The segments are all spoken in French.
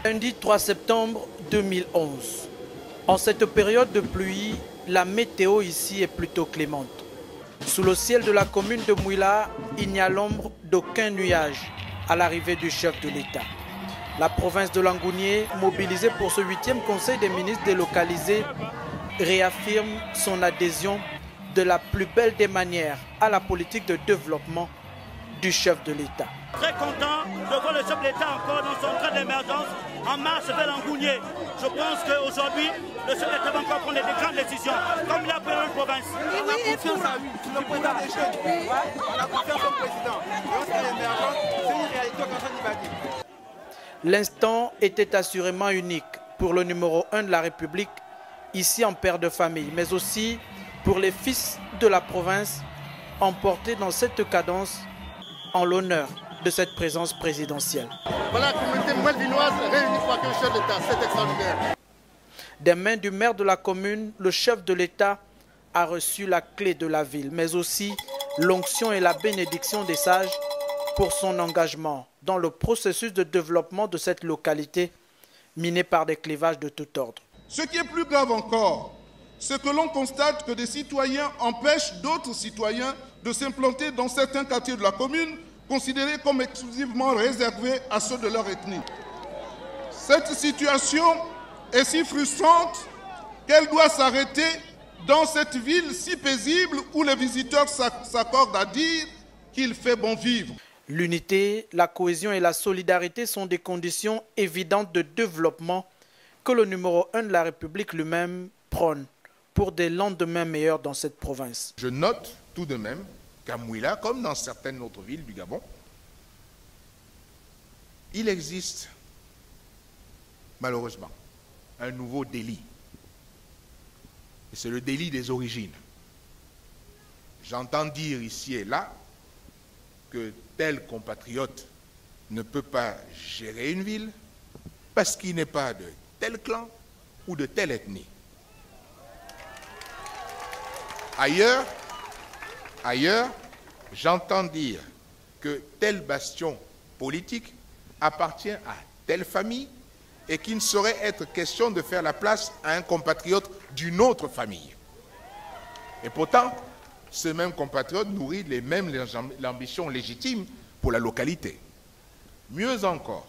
Lundi 3 septembre 2011. En cette période de pluie, la météo ici est plutôt clémente. Sous le ciel de la commune de Mouila, il n'y a l'ombre d'aucun nuage à l'arrivée du chef de l'État. La province de Langounié, mobilisée pour ce 8e conseil des ministres délocalisés, réaffirme son adhésion de la plus belle des manières à la politique de développement du chef de l'État. Très content de voir le chef de l'État encore dans son train d'émergence en marche vers Langounié. Je pense qu'aujourd'hui, le chef de l'État va encore prendre des grandes décisions, comme il a pris dans la province. On a confiance à lui, le président des jeunes. On a confiance au président. Lorsqu'il est émergent, c'est une réalité quand on y va dire. L'instant était assurément unique pour le numéro 1 de la République, ici en père de famille, mais aussi pour les fils de la province, emportés dans cette cadence en l'honneur de cette présence présidentielle. Voilà la communauté malvinoise réunie pour accueillir le chef de l'État, c'est extraordinaire. Des mains du maire de la commune, le chef de l'État a reçu la clé de la ville, mais aussi l'onction et la bénédiction des sages pour son engagement dans le processus de développement de cette localité minée par des clivages de tout ordre. Ce qui est plus grave encore, c'est que l'on constate que des citoyens empêchent d'autres citoyens de s'implanter dans certains quartiers de la commune considérés comme exclusivement réservés à ceux de leur ethnie. Cette situation est si frustrante qu'elle doit s'arrêter dans cette ville si paisible où les visiteurs s'accordent à dire qu'il fait bon vivre. L'unité, la cohésion et la solidarité sont des conditions évidentes de développement que le numéro 1 de la République lui-même prône pour des lendemains meilleurs dans cette province. Je note tout de même qu'à Mouila, comme dans certaines autres villes du Gabon, il existe malheureusement un nouveau délit. Et c'est le délit des origines. J'entends dire ici et là que tel compatriote ne peut pas gérer une ville parce qu'il n'est pas de tel clan ou de telle ethnie. Ailleurs, j'entends dire que tel bastion politique appartient à telle famille et qu'il ne saurait être question de faire la place à un compatriote d'une autre famille. Et pourtant, ce même compatriote nourrit les mêmes ambitions légitimes pour la localité. Mieux encore,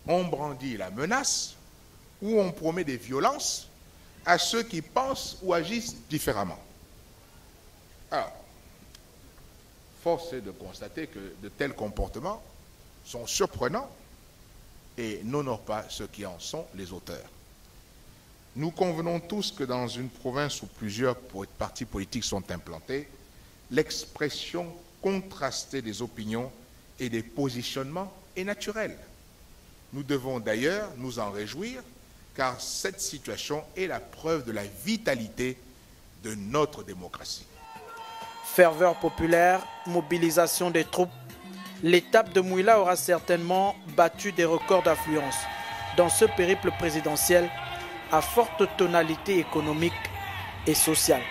on brandit la menace ou on promet des violences à ceux qui pensent ou agissent différemment. Alors, force est de constater que de tels comportements sont surprenants et n'honorent pas ceux qui en sont les auteurs. Nous convenons tous que dans une province où plusieurs partis politiques sont implantés, l'expression contrastée des opinions et des positionnements est naturelle. Nous devons d'ailleurs nous en réjouir, car cette situation est la preuve de la vitalité de notre démocratie. Ferveur populaire, mobilisation des troupes, l'étape de Mouila aura certainement battu des records d'affluence dans ce périple présidentiel à forte tonalité économique et sociale.